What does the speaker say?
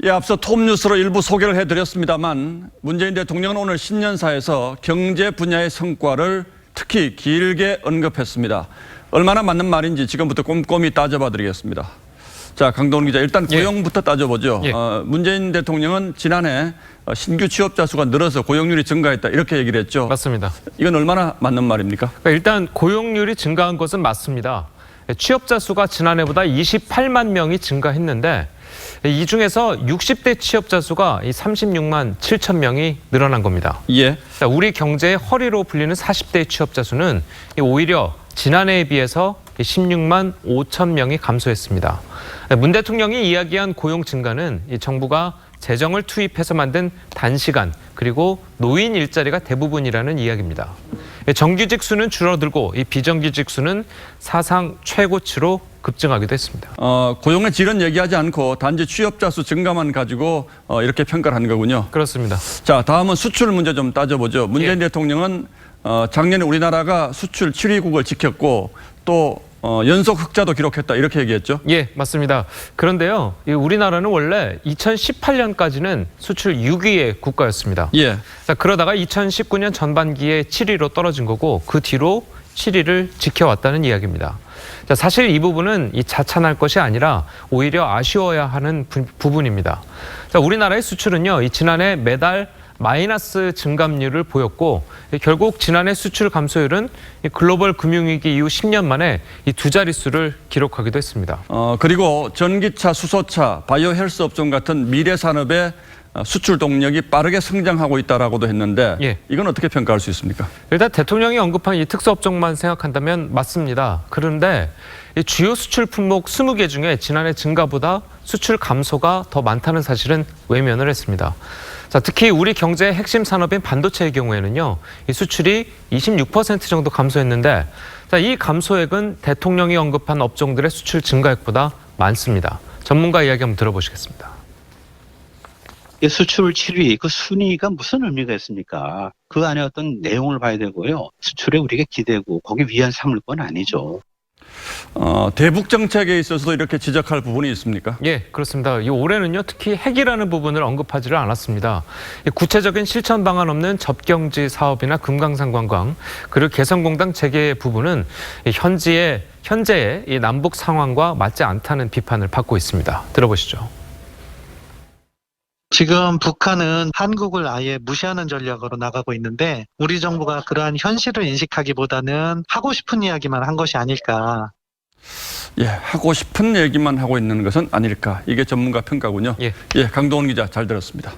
예, 앞서 톱뉴스로 일부 소개를 해드렸습니다만 문재인 대통령은 오늘 신년사에서 경제 분야의 성과를 특히 길게 언급했습니다. 얼마나 맞는 말인지 지금부터 꼼꼼히 따져봐 드리겠습니다. 자, 강동원 기자, 일단 고용부터 따져보죠. 문재인 대통령은 지난해 신규 취업자 수가 늘어서 고용률이 증가했다 이렇게 얘기를 했죠. 맞습니다. 이건 얼마나 맞는 말입니까? 그러니까 일단 고용률이 증가한 것은 맞습니다. 취업자 수가 지난해보다 28만 명이 증가했는데 이 중에서 60대 취업자 수가 36만 7천 명이 늘어난 겁니다. 예. 우리 경제의 허리로 불리는 40대 취업자 수는 오히려 지난해에 비해서 16만 5천 명이 감소했습니다. 문 대통령이 이야기한 고용 증가는 정부가 재정을 투입해서 만든 단시간 그리고 노인 일자리가 대부분이라는 이야기입니다. 정규직 수는 줄어들고 이 비정규직 수는 사상 최고치로 급증하기도 했습니다. 고용의 질은 얘기하지 않고 단지 취업자 수 증가만 가지고 이렇게 평가를 한 거군요. 그렇습니다. 자, 다음은 수출 문제 좀 따져보죠. 문재인 대통령은 작년에 우리나라가 수출 7위국을 지켰고 또 연속 흑자도 기록했다 이렇게 얘기했죠. 예, 맞습니다. 그런데요, 우리나라는 원래 2018년까지는 수출 6위의 국가였습니다. 예. 자, 그러다가 2019년 전반기에 7위로 떨어진 거고 그 뒤로 7위를 지켜왔다는 이야기입니다. 자, 사실 이 부분은 자찬할 것이 아니라 오히려 아쉬워야 하는 부분입니다. 자, 우리나라의 수출은요, 지난해 매달 마이너스 증감률을 보였고 결국 지난해 수출 감소율은 글로벌 금융위기 이후 10년 만에 이 두 자릿수를 기록하기도 했습니다. 그리고 전기차, 수소차, 바이오 헬스 업종 같은 미래 산업의 수출 동력이 빠르게 성장하고 있다라고도 했는데 이건 어떻게 평가할 수 있습니까? 일단 대통령이 언급한 이 특수업종만 생각한다면 맞습니다. 그런데 이 주요 수출 품목 20개 중에 지난해 증가보다 수출 감소가 더 많다는 사실은 외면을 했습니다. 자, 특히 우리 경제의 핵심 산업인 반도체의 경우에는요, 이 수출이 26% 정도 감소했는데, 자, 이 감소액은 대통령이 언급한 업종들의 수출 증가액보다 많습니다. 전문가 이야기 한번 들어보시겠습니다. 수출 7위, 그 순위가 무슨 의미가 있습니까? 그 안에 어떤 내용을 봐야 되고요. 수출에 우리가 기대고 거기 위안 삼을 건 아니죠. 대북 정책에 있어서도 이렇게 지적할 부분이 있습니까? 예, 그렇습니다. 이 올해는요, 특히 핵이라는 부분을 언급하지를 않았습니다. 구체적인 실천 방안 없는 접경지 사업이나 금강산 관광, 그리고 개성공단 재개 부분은 현재의 이 남북 상황과 맞지 않다는 비판을 받고 있습니다. 들어보시죠. 지금 북한은 한국을 아예 무시하는 전략으로 나가고 있는데 우리 정부가 그러한 현실을 인식하기보다는 하고 싶은 이야기만 한 것이 아닐까. 예, 하고 싶은 얘기만 하고 있는 것은 아닐까. 이게 전문가 평가군요. 예, 강동원 기자 잘 들었습니다.